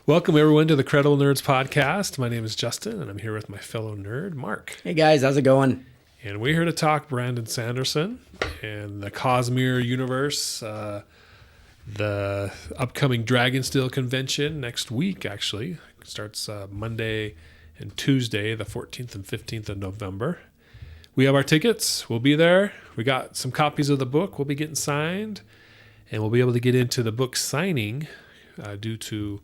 Welcome, everyone, to the Credible Nerds podcast. My name is Justin, and I'm here with my fellow nerd, Mark. Hey, guys. How's it going? And we're here to talk Brandon Sanderson and the Cosmere universe, the upcoming Dragonsteel Convention next week, actually. It starts Monday and Tuesday, the 14th and 15th of November. We have our tickets. We'll be there. We got some copies of the book we'll be getting signed, and we'll be able to get into the book signing due to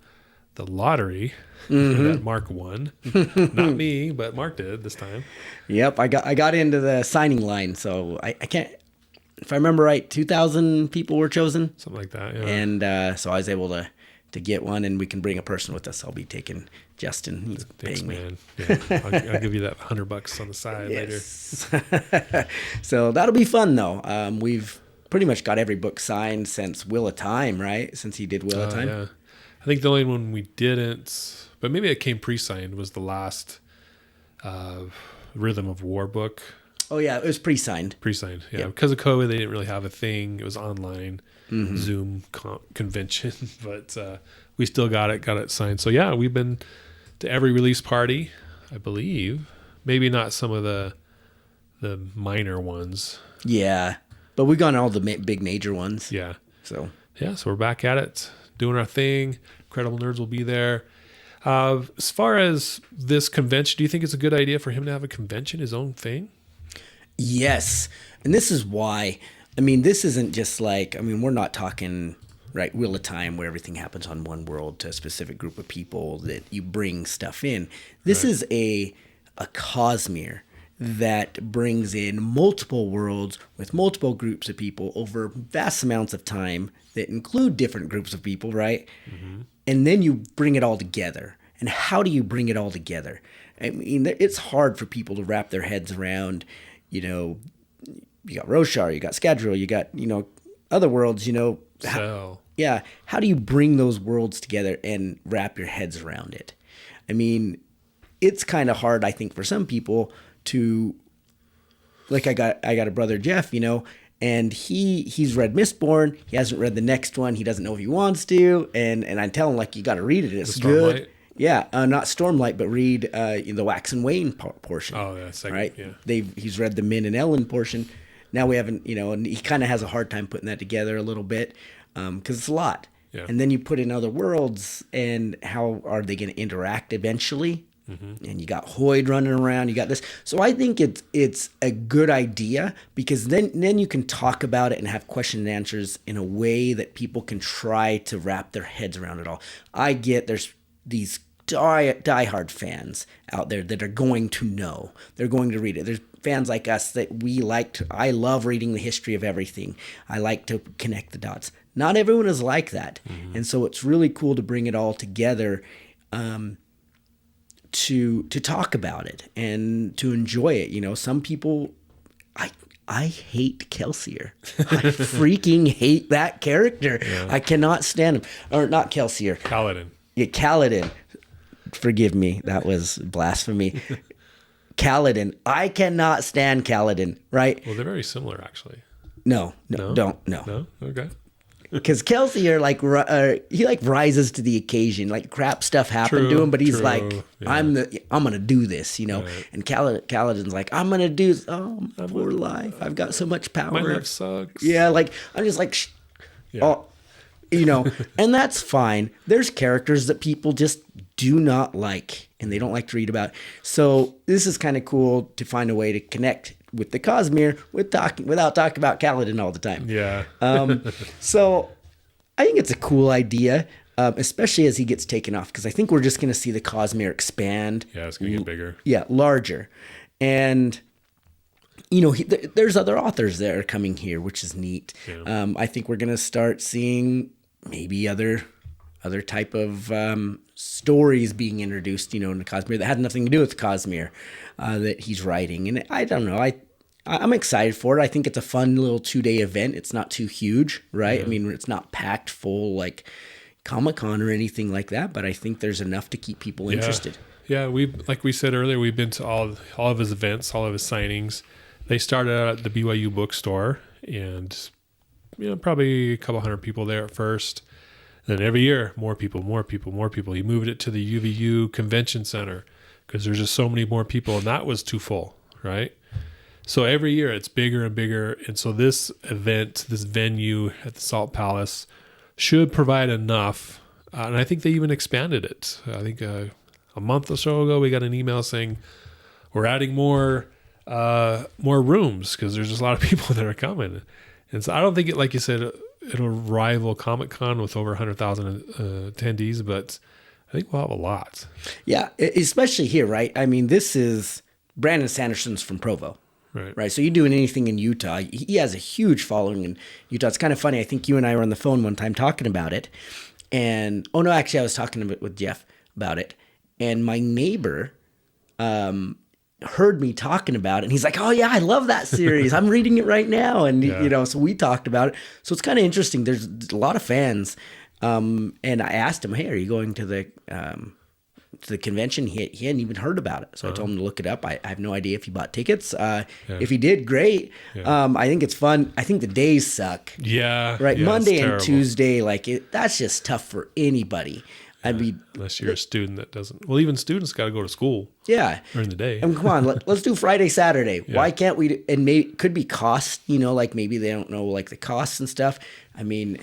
the lottery that Mark won. Not me, but Mark did this time. Yep, I got into the signing line, so I can't. If I remember right, 2,000 people were chosen, Something like that, yeah. and so I was able to get one, and we can bring a person with us. I'll be taking Justin. He's Thanks, paying me. man. Yeah, I'll give you that $100 on the side later. So that'll be fun, though. We've pretty much got every book signed since Wheel of Time, right? Since he did Wheel of Time. Yeah. I think the only one we didn't, but maybe it came pre-signed, was the last Rhythm of War book. Oh, yeah, it was pre-signed. Pre-signed, yeah. Yep. Because of COVID, they didn't really have a thing. It was online Zoom convention, but we still got it signed. So yeah, we've been to every release party, I believe. Maybe not some of the minor ones. Yeah, but we've gone all the big major ones. Yeah. So So we're back at it, doing our thing. Credible Nerds will be there. As far as this convention, do you think it's a good idea for him to have a convention, his own thing? yes, and this is why. I mean, this isn't just like, we're not talking, right, Wheel of Time where everything happens on one world to a specific group of people that you bring stuff in. This is a Cosmere that brings in multiple worlds with multiple groups of people over vast amounts of time that include different groups of people, right? Mm-hmm. And then you bring it all together. And how do you bring it all together? I mean, it's hard for people to wrap their heads around, you got Roshar, you got Scadrial, you got, other worlds, So, how do you bring those worlds together and wrap your heads around it? I mean, it's kind of hard, I think, for some people to, like, I got a brother, Jeff, and he's read Mistborn. He hasn't read the next one. He doesn't know if he wants to, and I tell him, like, you got to read it. It's good. Stormlight? Yeah, not Stormlight, but read the Wax and Wane portion. Oh, yeah, second, right. Yeah. He's read the Min and Ellen portion. Now we haven't, and he kind of has a hard time putting that together a little bit because it's a lot. Yeah. And then you put in other worlds, and how are they going to interact eventually? Mm-hmm. And you got Hoyd running around. You got this. So I think it's a good idea because then you can talk about it and have question and answers in a way that people can try to wrap their heads around it all. I get there's these diehard fans out there that are going to know. They're going to read it. There's fans like us that I love reading the history of everything. I like to connect the dots. Not everyone is like that. Mm-hmm. And so it's really cool to bring it all together to talk about it and to enjoy it. Some people, I hate Kelsier. I freaking hate that character. Yeah. I cannot stand him. Or not Kelsier. Kaladin. Yeah, Kaladin. Forgive me. That was blasphemy. Kaladin. I cannot stand Kaladin, right? Well, they're very similar, actually. No? Don't. No? Okay. Because Kelsier, he rises to the occasion. Like, crap stuff happened to him, but he's like, yeah. I'm gonna do this, Right. And Kaladin's like, I'm gonna do this. Oh, my poor life. I've got so much power. My life sucks. Yeah, like, I'm just like, oh, and that's fine. There's characters that people just do not like, and they don't like to read about. So this is kind of cool to find a way to connect with the Cosmere without talking about Kaladin all the time. Yeah. So I think it's a cool idea, especially as he gets taken off, because I think we're just going to see the Cosmere expand. Yeah, it's going to get bigger. Yeah, larger. And, there's other authors that are coming here, which is neat. Yeah. I think we're going to start seeing maybe other type of stories being introduced, in the Cosmere that had nothing to do with the Cosmere that he's writing. And I don't know. I'm excited for it. I think it's a fun little 2-day event. It's not too huge, right? Yeah. I mean, it's not packed full like Comic-Con or anything like that, but I think there's enough to keep people interested. Yeah, like we said earlier, we've been to all of his events, all of his signings. They started out at the BYU bookstore, and probably a couple hundred people there at first. Then every year, more people, more people, more people. He moved it to the UVU Convention Center because there's just so many more people, and that was too full, right? So every year it's bigger and bigger. And so this event, this venue at the Salt Palace should provide enough. And I think they even expanded it. I think a month or so ago, we got an email saying we're adding more rooms because there's just a lot of people that are coming. And so I don't think like you said, it'll rival Comic-Con with over 100,000 attendees, but I think we'll have a lot. Yeah, especially here, right? I mean, this is Brandon Sanderson's from Provo. Right. So you're doing anything in Utah. He has a huge following in Utah. It's kind of funny. I think you and I were on the phone one time talking about it. And, actually I was talking with Jeff about it. And my neighbor heard me talking about it. And he's like, oh, yeah, I love that series. I'm reading it right now. And, so we talked about it. So it's kind of interesting. There's a lot of fans. And I asked him, hey, are you going to the convention? He hadn't even heard about it. So I told him to look it up. I have no idea if he bought tickets. If he did, great. I think it's fun. I think the days suck. Yeah. Right. Monday and Tuesday, that's just tough for anybody. I mean, unless you're a student that doesn't. Well, even students got to go to school. Yeah. During the day. I mean, come on, let's do Friday, Saturday. Yeah. Why can't we? And maybe could be cost. Like maybe they don't know like the costs and stuff. I mean,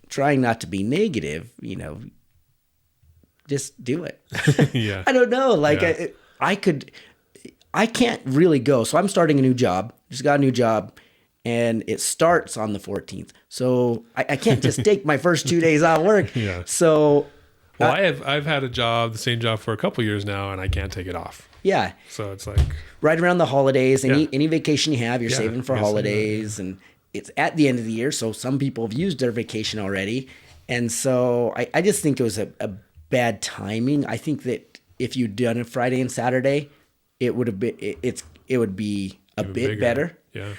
trying not to be negative, just do it. Yeah. I don't know. I can't really go. So I'm starting a new job. Just got a new job. And it starts on the 14th. So I can't just take my first 2 days off work. Yeah. So. Well, I've had the same job for a couple years now, and I can't take it off. Yeah. So it's like. Right around the holidays, any vacation you have, you're saving for holidays. And it's at the end of the year. So some people have used their vacation already. And so I just think it was a bad timing. I think that if you'd done it Friday and Saturday, it would have been, it would be a bit bigger. Better. Yeah.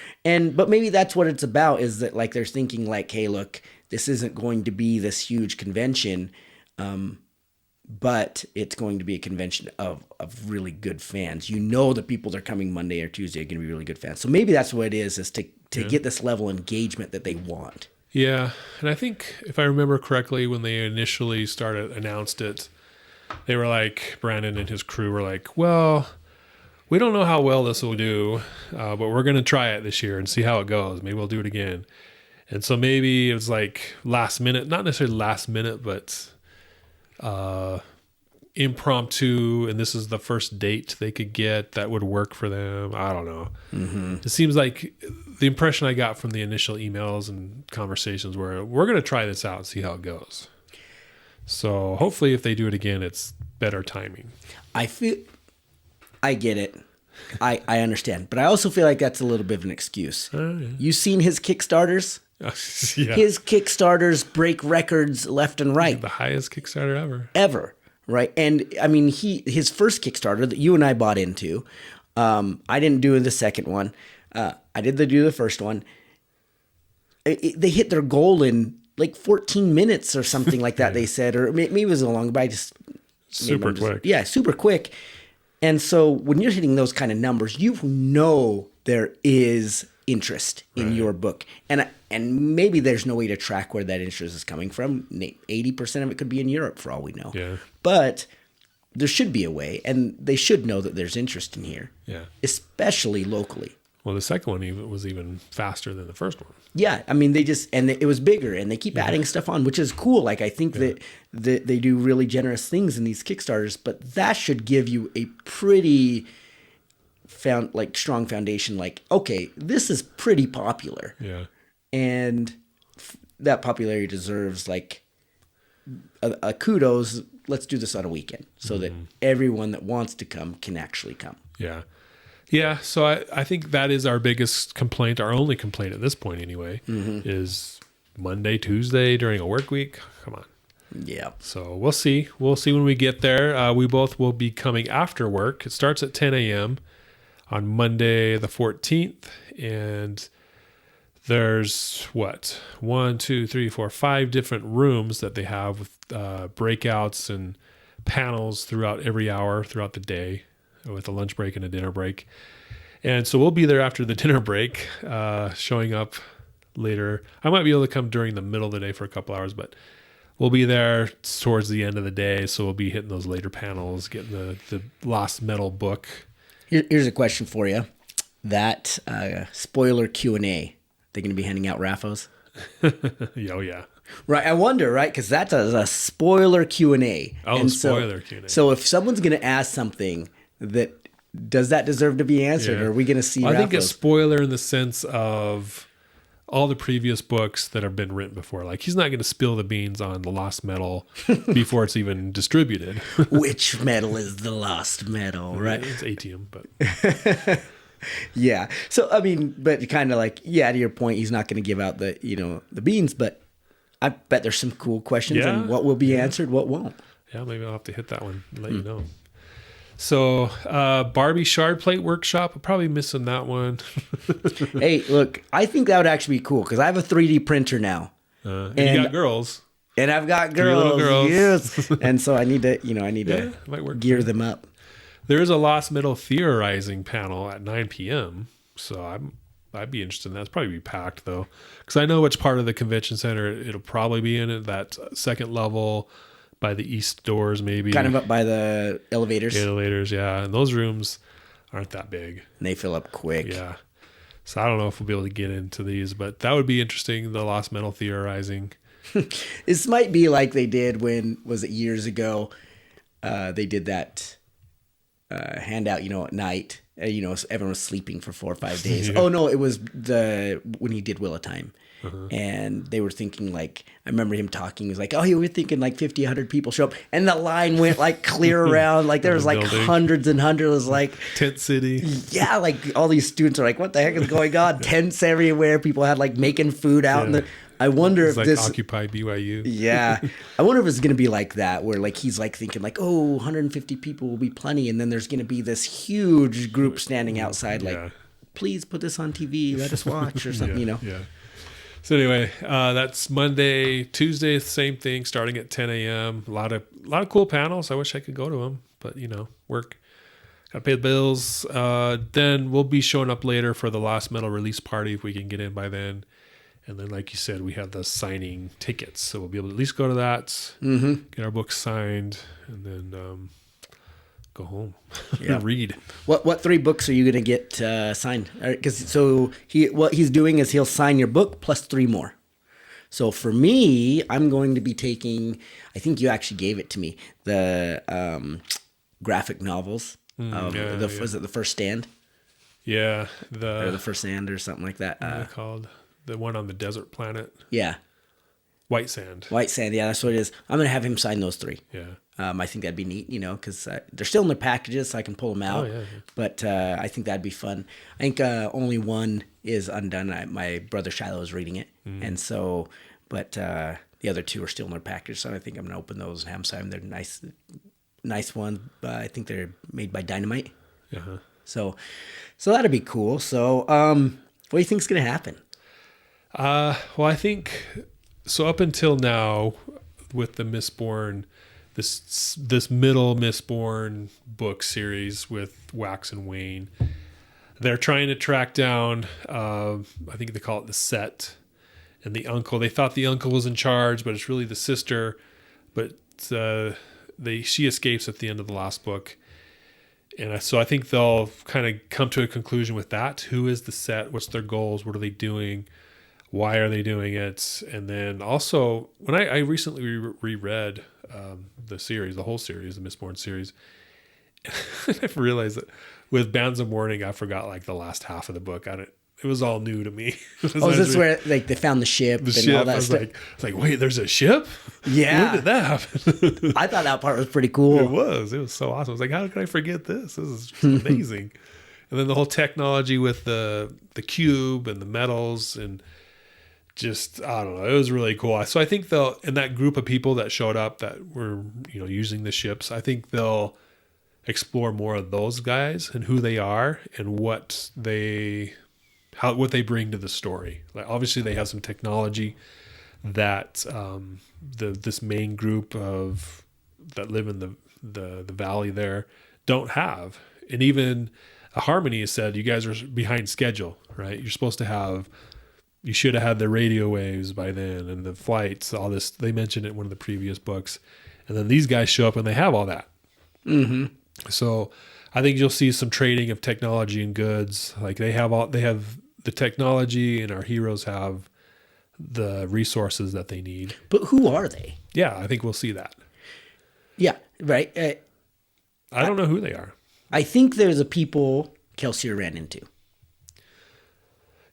But maybe that's what it's about, is that they're thinking hey, look, this isn't going to be this huge convention, but it's going to be a convention of really good fans. The people that are coming Monday or Tuesday are going to be really good fans. So maybe that's what it is to get this level of engagement that they want. Yeah. And I think if I remember correctly, when they initially announced it, they were like, Brandon and his crew were like, well, we don't know how well this will do, but we're going to try it this year and see how it goes. Maybe we'll do it again. And so maybe it was like last minute, not necessarily last minute, but impromptu. And this is the first date they could get that would work for them. I don't know. Mm-hmm. It seems like the impression I got from the initial emails and conversations were, we're going to try this out and see how it goes. So hopefully if they do it again, it's better timing. I get it. I understand. But I also feel like that's a little bit of an excuse. Yeah. You seen his Kickstarters? Yeah. His Kickstarters break records left and right. The highest Kickstarter ever. Right. And I mean, his first Kickstarter that you and I bought into, I didn't do the second one. I did do the first one. They hit their goal in like 14 minutes or something like that, they said. Or maybe it was a long, but I just... Super quick. Yeah, super quick. And so when you're hitting those kind of numbers, there is interest in your book. And maybe there's no way to track where that interest is coming from. 80% of it could be in Europe for all we know. Yeah. But there should be a way, and they should know that there's interest in here. Yeah. Especially locally. Well, the second one was even faster than the first one. Yeah, I mean, it was bigger, and they keep adding stuff on, which is cool. Like, I think that they do really generous things in these Kickstarters, but that should give you a pretty strong foundation. Like, okay, this is pretty popular. Yeah. And that popularity deserves like a kudos. Let's do this on a weekend so that everyone that wants to come can actually come. Yeah. Yeah, so I think that is our biggest complaint, our only complaint at this point anyway, is Monday, Tuesday during a work week. Come on. Yeah. So we'll see. We'll see when we get there. We both will be coming after work. It starts at 10 a.m. on Monday the 14th, and there's 5 different rooms that they have with breakouts and panels throughout every hour throughout the day, with a lunch break and a dinner break. And so we'll be there after the dinner break, showing up later. I might be able to come during the middle of the day for a couple hours, but we'll be there towards the end of the day. So we'll be hitting those later panels, getting the Lost Metal book. Here's a question for you. That spoiler Q&A, they're going to be handing out raffles? Oh, yeah. Right, I wonder, right? Because that's a spoiler Q&A. Oh, and spoiler Q&A. So if someone's going to ask something, does that deserve to be answered? Yeah. Or are we going to see I think a raffles? spoiler in the sense of all the previous books that have been written before. Like, he's not going to spill the beans on the Lost Metal before it's even distributed. Which metal is the lost metal, right? It's ATM, but... Yeah. So, I mean, but kind of like, yeah, to your point, he's not going to give out the beans, but I bet there's some cool questions and what will be answered, what won't. Yeah, maybe I'll have to hit that one and let you know. So, Barbie Shard Plate Workshop, I'm probably missing that one. Hey, look, I think that would actually be cool because I have a 3D printer now. And you got girls. And I've got Three little girls. Yes. And so I need to, might work. gear them up. There is a Lost Metal theorizing panel at 9 p.m. So I'd be interested in that. It's probably be packed though, because I know which part of the convention center it'll probably be in. It that second level by the east doors, maybe Kind of up by the elevators. elevators. Yeah, and those rooms aren't that big. And they fill up quick. Yeah. So I don't know if we'll be able to get into these, but that would be interesting. The Lost Metal theorizing. This might be like they did was it years ago? They did that handout, at night. Everyone was sleeping for 4 or 5 days. Yeah. Oh no, it was when he did Wheel of Time. And they were thinking like, I remember him talking. He was like, oh, we're thinking like 50, 100 people show up. And the line went like clear around. Like there was like building. hundreds and hundreds. Like Tent City. yeah, like all these students are like, what the heck is going on? Tents everywhere. People had like making food out in the. I wonder It's if like this. Occupy BYU. Yeah. I wonder if it's going to be like that, where like he's like thinking like, oh, 150 people will be plenty. And then there's going to be this huge group standing outside like, please put this on TV. Let us watch or something, Yeah. So anyway, that's Monday. Tuesday, same thing, starting at 10 a.m. A lot of cool panels. I wish I could go to them, but work. Got to pay the bills. Then we'll be showing up later for the Lost Metal release party if we can get in by then. And then, like you said, we have the signing tickets, so we'll be able to at least go to that, get our books signed, and then go home and read. What 3 books are you going to get signed? Because what he's doing is he'll sign your book plus 3 more. So for me, I'm going to be taking. I think you actually gave it to me, the graphic novels. Was it The First Stand? Yeah, Or The First Stand or something like that. What are they called? The one on the desert planet. Yeah. White Sand. White Sand, yeah, that's what it is. I'm going to have him sign those 3. Yeah. I think that'd be neat, because they're still in their packages, so I can pull them out. Oh, yeah. But I think that'd be fun. I think only one is undone. My brother Shiloh is reading it. And so, but the other 2 are still in their package, so I think I'm going to open those and have them sign. They're nice ones. I think they're made by Dynamite. Uh-huh. So that'd be cool. So what do you think's going to happen? Well, I think so. Up until now, with the Mistborn, this middle Mistborn book series with Wax and Wayne, they're trying to track down. I think they call it the Set and the uncle. They thought the uncle was in charge, but it's really the sister. But she escapes at the end of the last book. And so I think they'll kind of come to a conclusion with that. Who is the Set? What's their goals? What are they doing? Why are they doing it? And then also, when I recently reread the whole series, the Mistborn series, I realized that with Bands of Mourning, I forgot like the last half of the book. It was all new to me. Is this where like they found the ship and all that stuff? I was like, wait, there's a ship? Yeah. When did that happen? I thought that part was pretty cool. It was so awesome. I was like, how could I forget this? This is amazing. And then the whole technology with the cube and the metals and just, I don't know, it was really cool. So I think in that group of people that showed up that were, using the ships, I think they'll explore more of those guys and who they are and what they bring to the story. Like obviously they have some technology that this main group that live in the valley there don't have. And even Harmony has said, you guys are behind schedule, right? You're supposed to have you should have had the radio waves by then and the flights, all this. They mentioned it in one of the previous books. And then these guys show up and they have all that. Mm-hmm. So I think you'll see some trading of technology and goods. Like they have the technology, and our heroes have the resources that they need. But who are they? Yeah, I think we'll see that. Yeah, right. I don't know who they are. I think there's a people Kelsier ran into.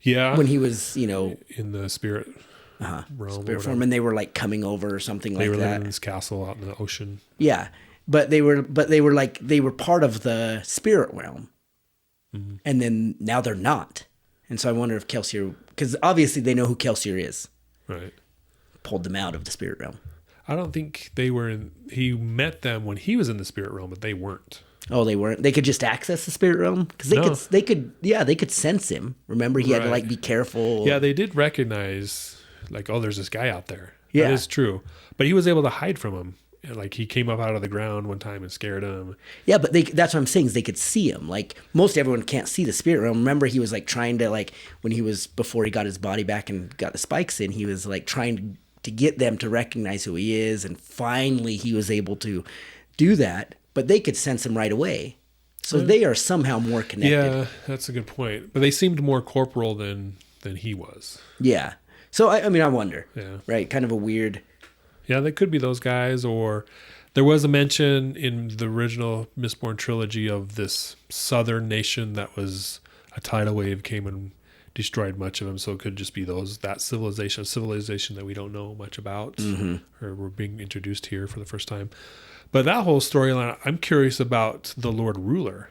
Yeah. When he was, in the spirit realm. Spirit form, and they were like coming over or something like that. They were living in this castle out in the ocean. Yeah. But they were part of the spirit realm. Mm-hmm. And then now they're not. And so I wonder if Kelsier, because obviously they know who Kelsier is. Right. Pulled them out of the spirit realm. I don't think they were he met them when he was in the spirit realm, but they weren't. Oh, they weren't. They could just access the spirit realm because they could sense him. Remember, he had to like be careful. Yeah, they did recognize like, oh, there's this guy out there. Yeah, that is true. But he was able to hide from him. Like he came up out of the ground one time and scared him. Yeah, but that's what I'm saying is they could see him. Like most everyone can't see the spirit realm. Remember, he was like trying to like before he got his body back and got the spikes in, he was like trying to get them to recognize who he is, and finally he was able to do that. But they could sense him right away. So they are somehow more connected. Yeah, that's a good point. But they seemed more corporal than he was. Yeah. So, I wonder. Yeah. Right? Kind of a weird... Yeah, they could be those guys. Or there was a mention in the original Mistborn trilogy of this southern nation that was... A tidal wave came and destroyed much of them. So it could just be that civilization that we don't know much about. Mm-hmm. Or we're being introduced here for the first time. But that whole storyline, I'm curious about the Lord Ruler.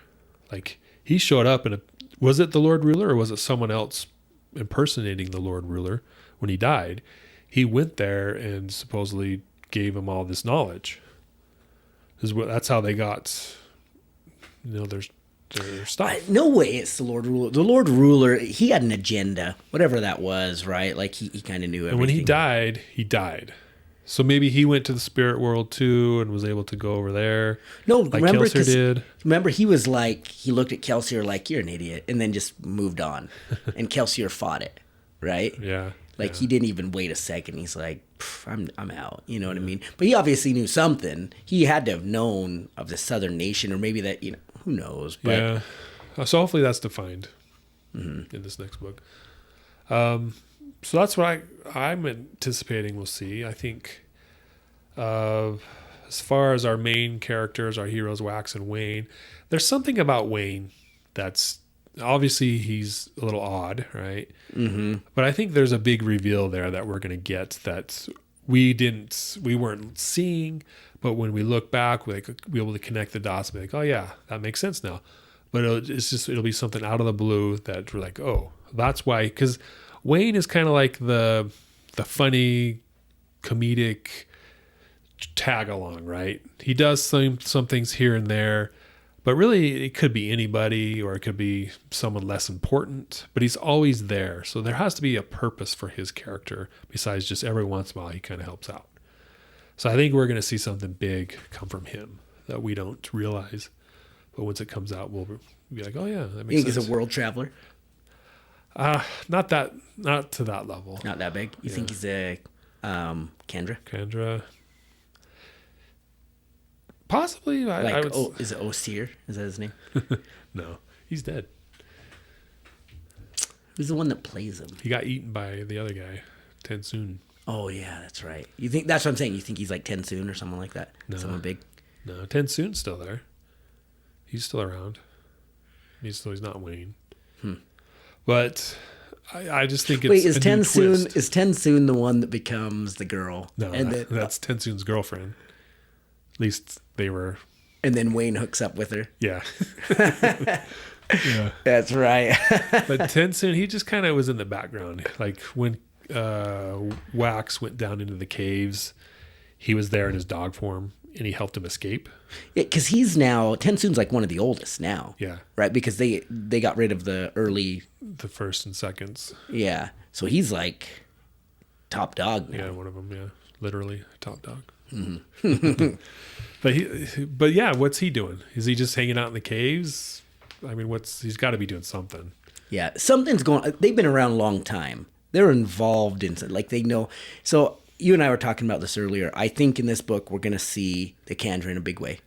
Like, he showed up, and was it the Lord Ruler, or was it someone else impersonating the Lord Ruler when he died? He went there and supposedly gave him all this knowledge. That's how they got, their stuff. No way it's the Lord Ruler. The Lord Ruler, he had an agenda, whatever that was, right? Like, he kind of knew everything. And when he died. So maybe he went to the spirit world too and was able to go over there. No, like remember, Kelsier did. Remember, he was like, he looked at Kelsier like, you're an idiot, and then just moved on. And Kelsier fought it, right? Yeah. Like he didn't even wait a second. He's like, I'm out. You know what I mean? But he obviously knew something. He had to have known of the southern nation, or maybe that, who knows? But, yeah. So hopefully that's defined in this next book. So that's what I'm anticipating we'll see. I think as far as our main characters, our heroes, Wax and Wayne, there's something about Wayne that's obviously he's a little odd, right? Mm-hmm. But I think there's a big reveal there that we're going to get that we weren't seeing, but when we look back, we'll be able to connect the dots and be like, oh yeah, that makes sense now. But it'll be something out of the blue that we're like, oh, that's why, because Wayne is kind of like the funny, comedic tag along, right? He does some things here and there, but really it could be anybody or it could be someone less important, but he's always there. So there has to be a purpose for his character besides just every once in a while he kind of helps out. So I think we're going to see something big come from him that we don't realize. But once it comes out, we'll be like, oh yeah, that makes sense. He's a world traveler? Not to that level. Not that big. You think he's a Kendra? Kendra. Possibly. Is it Osir? Is that his name? No, he's dead. Who's the one that plays him? He got eaten by the other guy, Tensoon. Oh yeah, that's right. You think that's what I'm saying? You think he's like Tensoon or someone like that? No. Someone big? No, Tensoon's still there. He's still around. He's not Wayne. But I just think it's is Tensoon the one that becomes the girl? No, that's Tensoon's girlfriend. At least they were. And then Wayne hooks up with her. Yeah. Yeah. That's right. But Tensoon, he just kind of was in the background. Like when Wax went down into the caves, he was there in his dog form. And he helped him escape. Yeah, because Tensoon's like one of the oldest now. Yeah. Right? Because they got rid of the first and seconds. Yeah. So he's like top dog now. Yeah, one of them, yeah. Literally top dog. Mm-hmm. But yeah, what's he doing? Is he just hanging out in the caves? I mean, he's got to be doing something. Yeah, something's going on. They've been around a long time. they're involved in like they know. So you and I were talking about this earlier. I think in this book we're going to see the Kandra in a big way.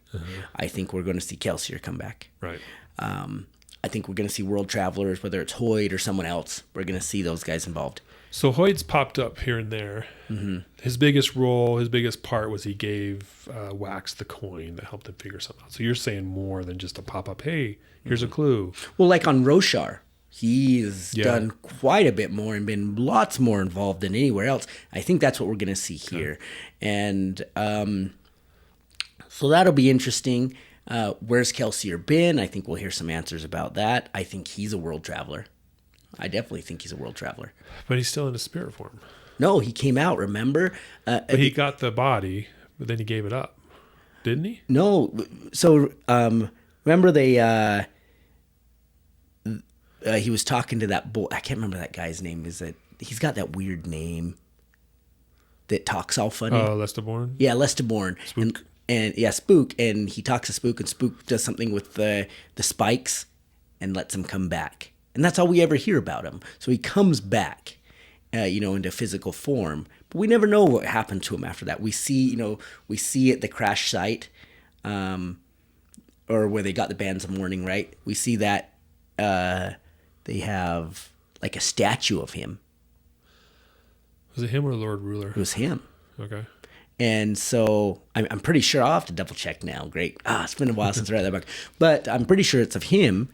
I think we're going to see Kelsier come back. Right. I think we're going to see world travelers, whether it's Hoyd or someone else. We're going to see those guys involved. So Hoyd's popped up here and there. His biggest role, his biggest part was he gave Wax the coin that helped him figure something out. So you're saying more than just a pop-up, hey, here's a clue. Well, like on Roshar, he's done quite a bit more and been lots more involved than anywhere else. I think that's what we're going to see here. And so that'll be interesting. Where's Kelsier been? I think we'll hear some answers about that. I think he's a world traveler. I definitely think he's a world traveler. But he's still in a spirit form. No, he came out, remember? But he got the body, but then he gave it up. Didn't he? No. So remember they... he was talking to that boy. I can't remember that guy's name. He's got that weird name that talks all funny. Oh, Lesteborn? Yeah, Lesteborn. Spook. And Spook. And he talks to Spook, and Spook does something with the spikes and lets him come back. And that's all we ever hear about him. So he comes back, into physical form. But we never know what happened to him after that. We see at the crash site, or where they got the bands of mourning, right? We see that they have like a statue of him. Was it him or Lord Ruler? It was him. Okay. And so I'm pretty sure, I'll have to double check now. Great. It's been a while since I read that book. But I'm pretty sure it's of him.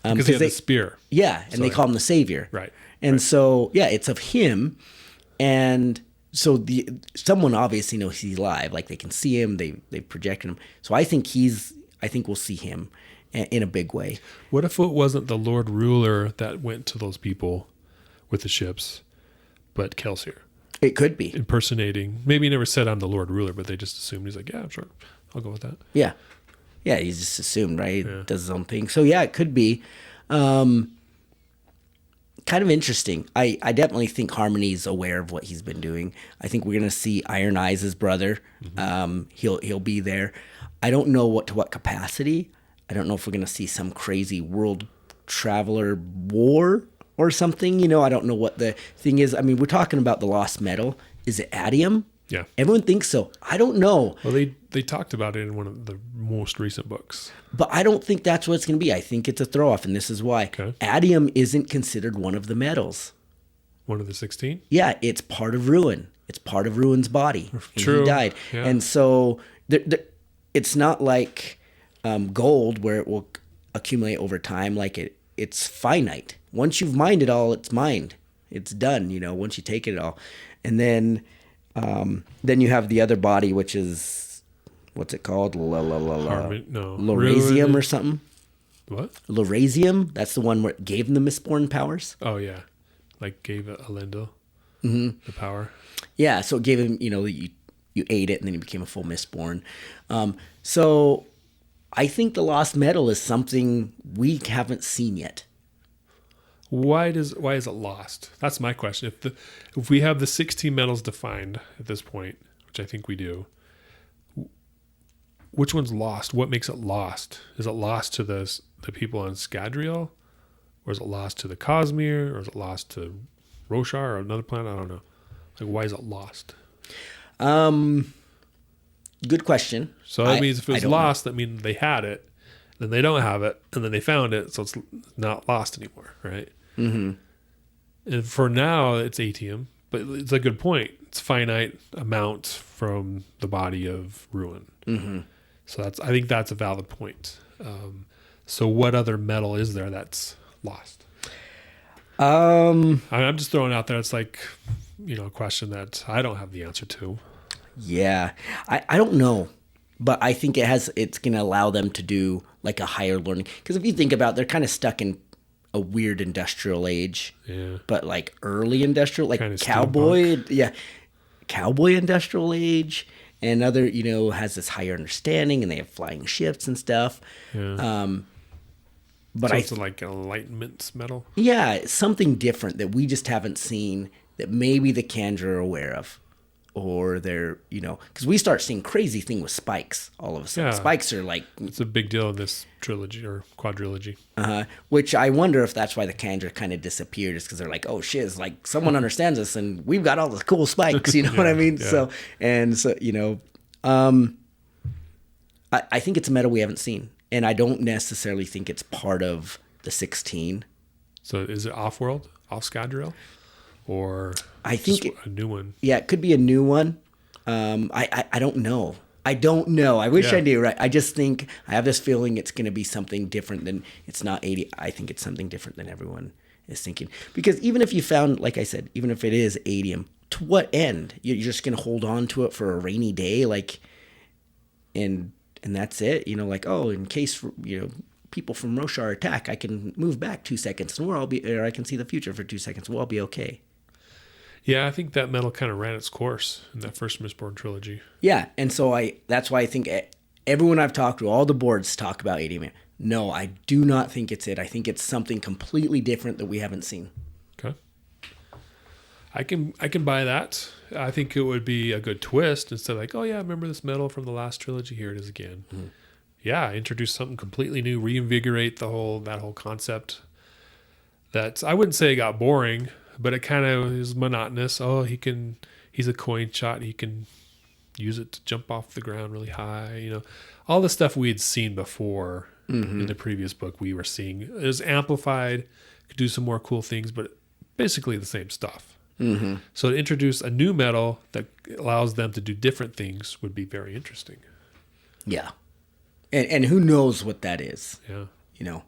Because he had the spear. Yeah, and they call him the Savior. Right. And so, it's of him. And so someone obviously knows he's alive. Like they can see him, they projected him. So I think we'll see him in a big way. What if it wasn't the Lord Ruler that went to those people with the ships, but Kelsier? It could be. Impersonating. Maybe he never said I'm the Lord Ruler, but they just assumed. He's like, yeah, sure. I'll go with that. Yeah. Yeah, he's just assumed, right? He does his own thing. So, it could be. Kind of interesting. I definitely think Harmony's aware of what he's been doing. I think we're going to see Iron Eyes' brother. He'll be there. I don't know to what capacity. I don't know if we're going to see some crazy world traveler war or something. I don't know what the thing is. I mean, we're talking about the lost metal. Is it adium? Yeah. Everyone thinks so. I don't know. Well, they talked about it in one of the most recent books. But I don't think that's what it's going to be. I think it's a throw-off, and this is why. Okay. Adium isn't considered one of the metals. One of the 16? Yeah, it's part of Ruin. It's part of Ruin's body. True. He died. Yeah. And so it's not like gold where it will accumulate over time. Like it's finite. Once you've mined it all, it's mined. It's done, once you take it all. And then you have the other body, which is, what's it called? Lorasium or something? What? Lorasium. That's the one where it gave him the Mistborn powers. Oh, yeah. Like gave Elendil the power. Yeah, so it gave him, you ate it and then he became a full Mistborn. So I think the Lost Metal is something we haven't seen yet. Why is it lost? That's my question. If we have the 16 metals defined at this point, which I think we do, which one's lost? What makes it lost? Is it lost to the people on Scadrial? Or is it lost to the Cosmere? Or is it lost to Roshar or another planet? I don't know. Like, why is it lost? Good question. So that means if it was lost, that means they had it, then they don't have it, and then they found it, so it's not lost anymore, right? Mm-hmm. And for now, it's atium, but it's a good point. It's finite amount from the body of Ruin. Mm-hmm. So I think that's a valid point. So what other metal is there that's lost? I'm just throwing out there. It's like, a question that I don't have the answer to. Yeah, I don't know, but I think it's going to allow them to do like a higher learning. Because if you think about it, they're kind of stuck in a weird industrial age, but like early industrial, like kinda cowboy, cowboy industrial age, and other, has this higher understanding, and they have flying ships and stuff. Yeah. But so it's like enlightenment metal. Yeah, something different that we just haven't seen that maybe the Kandra are aware of. or they're, because we start seeing crazy thing with spikes all of a sudden. Yeah. Spikes are like, It's a big deal in this trilogy or quadrilogy. which I wonder if that's why the Kandra kind of disappeared, is because they're like, oh shiz, like someone understands us and we've got all the cool spikes, you know what I mean? Yeah. I think it's a metal we haven't seen, and I don't necessarily think it's part of the 16. So is it off-world, off-Scadrial, or I think just a new one? Yeah, it could be a new one. I don't know. I don't know. I wish I knew, right? I just think I have this feeling it's going to be something different than, it's not 80. I think it's something different than everyone is thinking. Because even if you found, like I said, even if it is adium, to what end? You're just going to hold on to it for a rainy day, like, and that's it. Like, oh, in case people from Roshar attack, I can move back 2 seconds, and or I can see the future for 2 seconds. We'll all be okay. Yeah, I think that metal kind of ran its course in that first Mistborn trilogy. Yeah, and so that's why I think everyone I've talked to, all the boards talk about adium. No, I do not think it's it. I think it's something completely different that we haven't seen. Okay. I can buy that. I think it would be a good twist instead of like, oh yeah, remember this metal from the last trilogy? Here it is again. Mm-hmm. Yeah, introduce something completely new, reinvigorate that whole concept. That I wouldn't say it got boring, but it kind of is monotonous. Oh, he's a coin shot. He can use it to jump off the ground really high. All the stuff we had seen before in the previous book we were seeing. It was amplified, could do some more cool things, but basically the same stuff. Mm-hmm. So to introduce a new metal that allows them to do different things would be very interesting. Yeah. And who knows what that is. Yeah.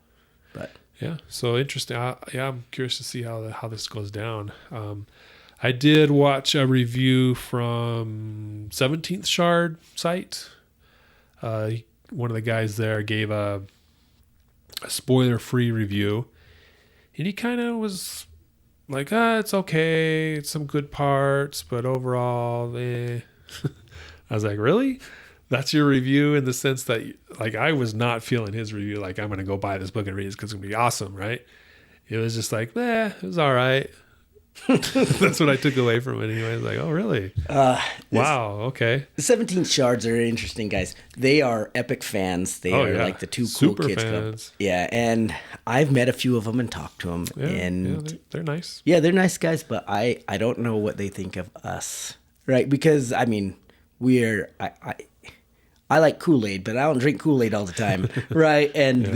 But... Yeah, so interesting. I'm curious to see how this goes down. I did watch a review from 17th Shard site. One of the guys there gave a spoiler-free review, and he kind of was like, it's okay, it's some good parts, but overall, I was like, really? That's your review, in the sense that, like, I was not feeling his review like I'm going to go buy this book and read it because it's going to be awesome, right? It was just like, it was all right. That's what I took away from it anyway. I was like, oh, really? Wow, okay. The 17 Shards are interesting, guys. They are epic fans. They are like the two cool Super kids fans. Club. Yeah, and I've met a few of them and talked to them. Yeah, they're nice. Yeah, they're nice guys, but I don't know what they think of us, right? Because, I mean, I like Kool-Aid, but I don't drink Kool-Aid all the time, right? And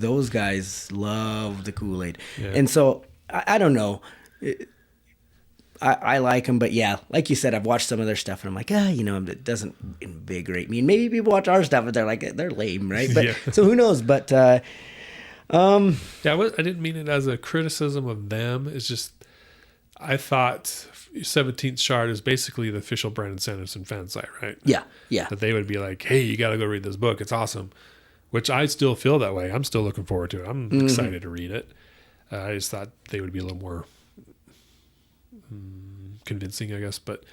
those guys love the Kool-Aid. Yeah. And so, I don't know. I like them, but yeah, like you said, I've watched some of their stuff, and I'm like, it doesn't invigorate me. And maybe people watch our stuff, and they're like, they're lame, right? But so who knows? But I didn't mean it as a criticism of them. It's just, I thought 17th Shard is basically the official Brandon Sanderson fan site, right? Yeah. That they would be like, hey, you got to go read this book. It's awesome. Which I still feel that way. I'm still looking forward to it. I'm excited to read it. I just thought they would be a little more convincing, I guess. But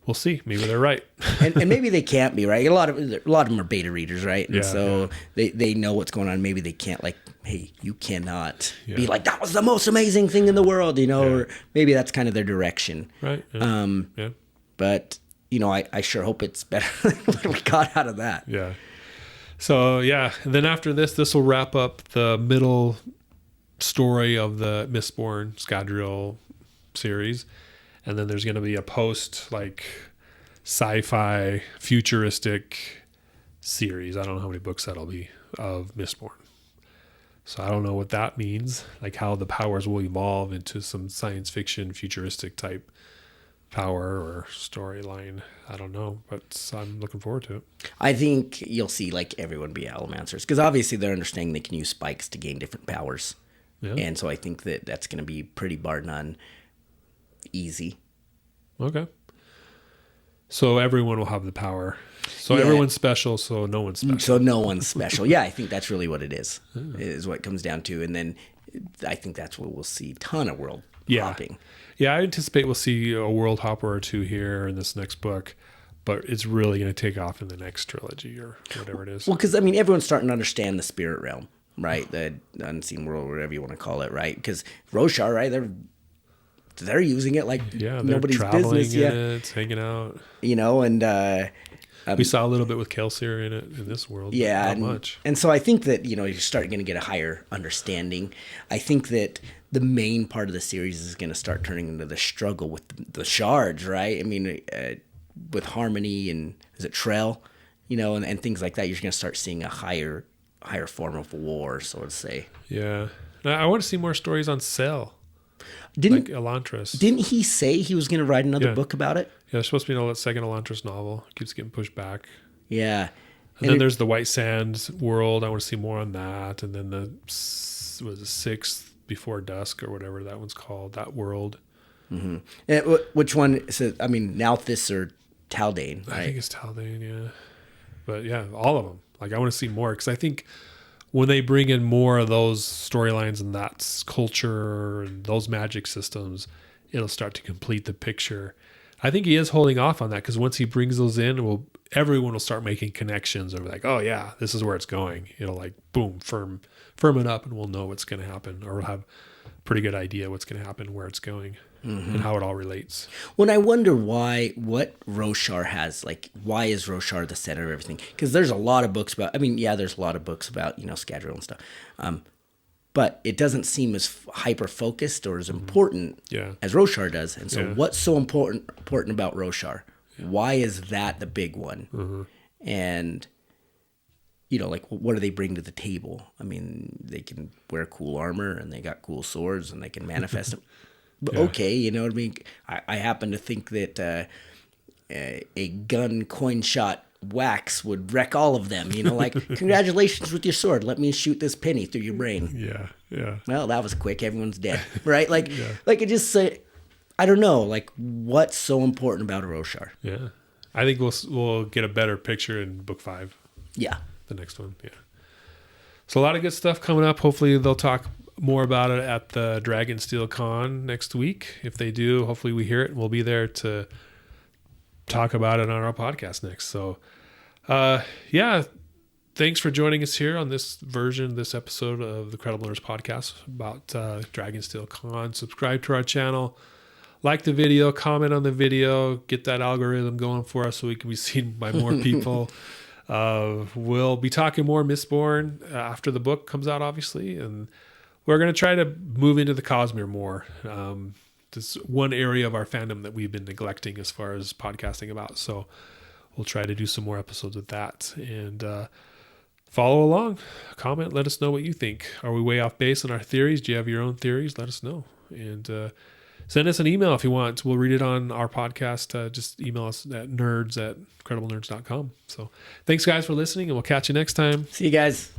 we'll see. Maybe they're right. and maybe they can't be, right? A lot of them are beta readers, right? And they know what's going on. Maybe they can't, like, hey, you cannot be like, that was the most amazing thing in the world, or maybe that's kind of their direction. Right. Yeah. But, I sure hope it's better than what we got out of that. Yeah. So, and then after this will wrap up the middle story of the Mistborn Scadrial series. And then there's going to be a post, like, sci-fi futuristic series. I don't know how many books that'll be of Mistborn. So I don't know what that means, like how the powers will evolve into some science fiction futuristic type power or storyline. I don't know, but I'm looking forward to it. I think you'll see, like, everyone be Allomancers, because obviously they're understanding they can use spikes to gain different powers. Yeah. And so I think that's going to be pretty bar none easy. Okay. So everyone will have the power. So everyone's special, so no one's special. So no one's special. Yeah, I think that's really what it is what it comes down to. And then I think that's what we'll see. Ton of world hopping. Yeah, I anticipate we'll see a world hopper or two here in this next book, but it's really going to take off in the next trilogy or whatever it is. Well, because, I mean, everyone's starting to understand the spirit realm, right? The unseen world, whatever you want to call it, right? Because Roshar, right, they're they're using it like Yeah, they're nobody's traveling business. in Yeah, it, hanging out. and We saw a little bit with Kelsier in it in this world. yeah, but not much. And so I think that you're starting to get a higher understanding. I think that the main part of the series is going to start turning into the struggle with the shards, right? I mean, with Harmony and is it Trell, and things like that. You're going to start seeing a higher form of war, so to say. Yeah, now, I want to see more stories on Cell. Didn't Elantris. Didn't he say he was going to write another book about it? Yeah, there's supposed to be a second Elantris novel. It keeps getting pushed back. Yeah. And then there's the White Sands world. I want to see more on that. And then the Sixth Before Dusk or whatever that one's called, that world. Mm-hmm. Which one is it? I mean, Nalthis or Taldane, right? I think it's Taldane, yeah. But yeah, all of them. I want to see more because I think when they bring in more of those storylines and that culture and those magic systems, it'll start to complete the picture. I think he is holding off on that because once he brings those in, everyone will start making connections of like, oh yeah, this is where it's going. It'll boom, firm it up, and we'll know what's going to happen, or we'll have a pretty good idea what's going to happen, where it's going, and how it all relates. Well, I wonder what Roshar has. Why is Roshar the center of everything? Because there's a lot of books about. I mean, yeah, there's a lot of books about Scadrial and stuff. But it doesn't seem as hyper focused or as important as Roshar does. And so, what's so important about Roshar? Yeah. Why is that the big one? Mm-hmm. And what do they bring to the table? I mean, they can wear cool armor and they got cool swords and they can manifest them. But okay, you know what I mean. I happen to think that a gun coin shot wax would wreck all of them, congratulations with your sword, let me shoot this penny through your brain. Yeah Well, that was quick, everyone's dead, right? It just say, I don't know, what's so important about a Roshar? Yeah, I think we'll get a better picture in book 5. Yeah, the next one. Yeah, so a lot of good stuff coming up. Hopefully they'll talk more about it at the Dragonsteel Con next week. If they do, hopefully we hear it and we'll be there to talk about it on our podcast next. So thanks for joining us here on this episode of the Credible Nerds podcast about Dragonsteel Con. Subscribe to our channel, like the video, comment on the video, get that algorithm going for us so we can be seen by more people. We'll be talking more Mistborn after the book comes out, obviously, and we're going to try to move into the Cosmere more. This one area of our fandom that we've been neglecting as far as podcasting about. So we'll try to do some more episodes with that, and follow along, comment, let us know what you think. Are we way off base on our theories? Do you have your own theories? Let us know. And send us an email if you want. We'll read it on our podcast. Just email us at nerds@crediblenerds.com. So thanks guys for listening, and we'll catch you next time. See you guys.